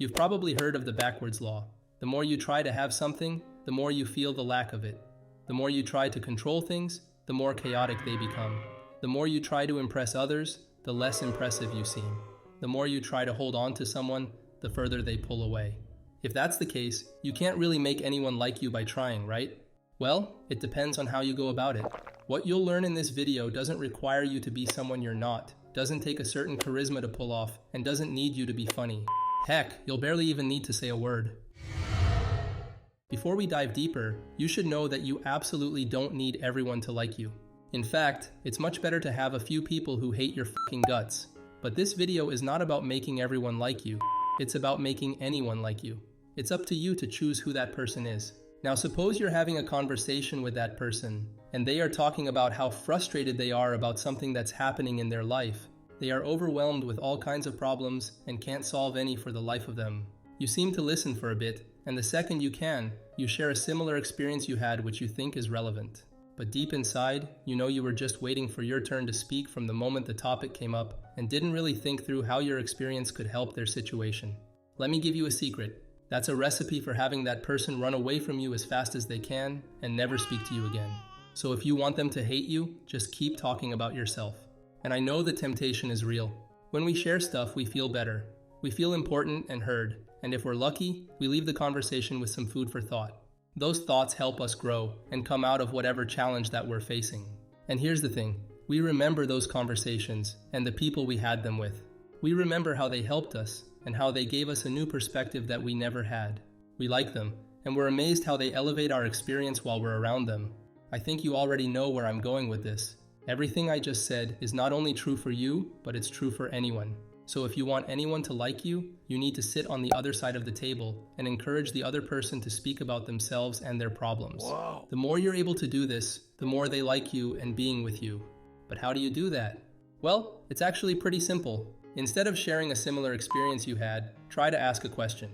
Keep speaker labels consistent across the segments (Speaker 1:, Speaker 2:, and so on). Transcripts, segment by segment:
Speaker 1: You've probably heard of the backwards law. The more you try to have something, the more you feel the lack of it. The more you try to control things, the more chaotic they become. The more you try to impress others, the less impressive you seem. The more you try to hold on to someone, the further they pull away. If that's the case, you can't really make anyone like you by trying, right? Well, it depends on how you go about it. What you'll learn in this video doesn't require you to be someone you're not, doesn't take a certain charisma to pull off, and doesn't need you to be funny. Heck, you'll barely even need to say a word. Before we dive deeper, you should know that you absolutely don't need everyone to like you. In fact, it's much better to have a few people who hate your fucking guts. But this video is not about making everyone like you. It's about making anyone like you. It's up to you to choose who that person is. Now suppose you're having a conversation with that person, and they are talking about how frustrated they are about something that's happening in their life. They are overwhelmed with all kinds of problems and can't solve any for the life of them. You seem to listen for a bit, and the second you can, you share a similar experience you had which you think is relevant. But deep inside, you know you were just waiting for your turn to speak from the moment the topic came up and didn't really think through how your experience could help their situation. Let me give you a secret. That's a recipe for having that person run away from you as fast as they can and never speak to you again. So if you want them to hate you, just keep talking about yourself. And I know the temptation is real. When we share stuff, we feel better. We feel important and heard. And if we're lucky, we leave the conversation with some food for thought. Those thoughts help us grow and come out of whatever challenge that we're facing. And here's the thing, we remember those conversations and the people we had them with. We remember how they helped us and how they gave us a new perspective that we never had. We like them, and we're amazed how they elevate our experience while we're around them. I think you already know where I'm going with this. Everything I just said is not only true for you, but it's true for anyone. So if you want anyone to like you, you need to sit on the other side of the table and encourage the other person to speak about themselves and their problems.
Speaker 2: Whoa.
Speaker 1: The more you're able to do this, the more they like you and being with you. But how do you do that? Well, it's actually pretty simple. Instead of sharing a similar experience you had, try to ask a question.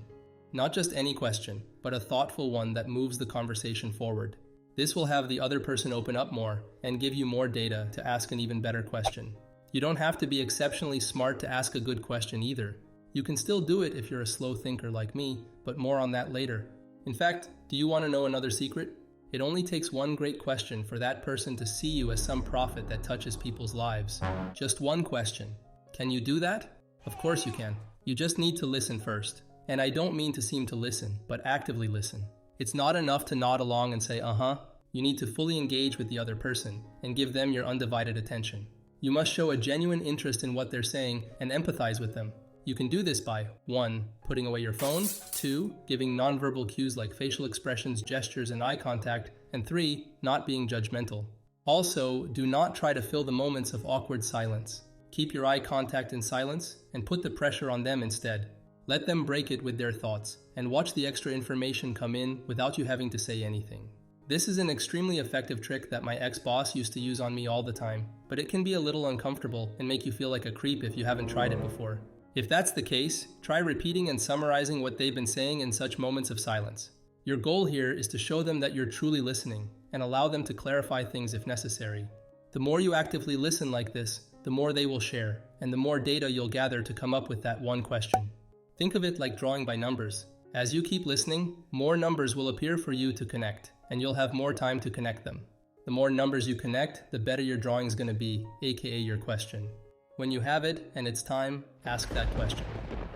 Speaker 1: Not just any question, but a thoughtful one that moves the conversation forward. This will have the other person open up more and give you more data to ask an even better question. You don't have to be exceptionally smart to ask a good question either. You can still do it if you're a slow thinker like me, but more on that later. In fact, do you want to know another secret? It only takes one great question for that person to see you as some prophet that touches people's lives. Just one question. Can you do that? Of course you can. You just need to listen first. And I don't mean to seem to listen, but actively listen. It's not enough to nod along and say, uh-huh. You need to fully engage with the other person and give them your undivided attention. You must show a genuine interest in what they're saying and empathize with them. You can do this by 1. Putting away your phone, 2. Giving nonverbal cues like facial expressions, gestures, and eye contact, and 3. Not being judgmental. Also, do not try to fill the moments of awkward silence. Keep your eye contact in silence and put the pressure on them instead. Let them break it with their thoughts and watch the extra information come in without you having to say anything. This is an extremely effective trick that my ex-boss used to use on me all the time, but it can be a little uncomfortable and make you feel like a creep if you haven't tried it before. If that's the case, try repeating and summarizing what they've been saying in such moments of silence. Your goal here is to show them that you're truly listening and allow them to clarify things if necessary. The more you actively listen like this, the more they will share, and the more data you'll gather to come up with that one question. Think of it like drawing by numbers. As you keep listening, more numbers will appear for you to connect, and you'll have more time to connect them. The more numbers you connect, the better your drawing is going to be, aka your question. When you have it and it's time, ask that question,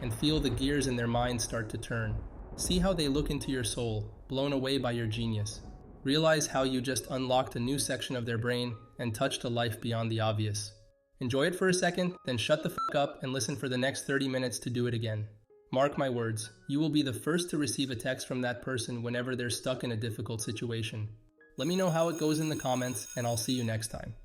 Speaker 1: and feel the gears in their minds start to turn. See how they look into your soul, blown away by your genius. Realize how you just unlocked a new section of their brain and touched a life beyond the obvious. Enjoy it for a second, then shut the fuck up and listen for the next 30 minutes to do it again. Mark my words, you will be the first to receive a text from that person whenever they're stuck in a difficult situation. Let me know how it goes in the comments, and I'll see you next time.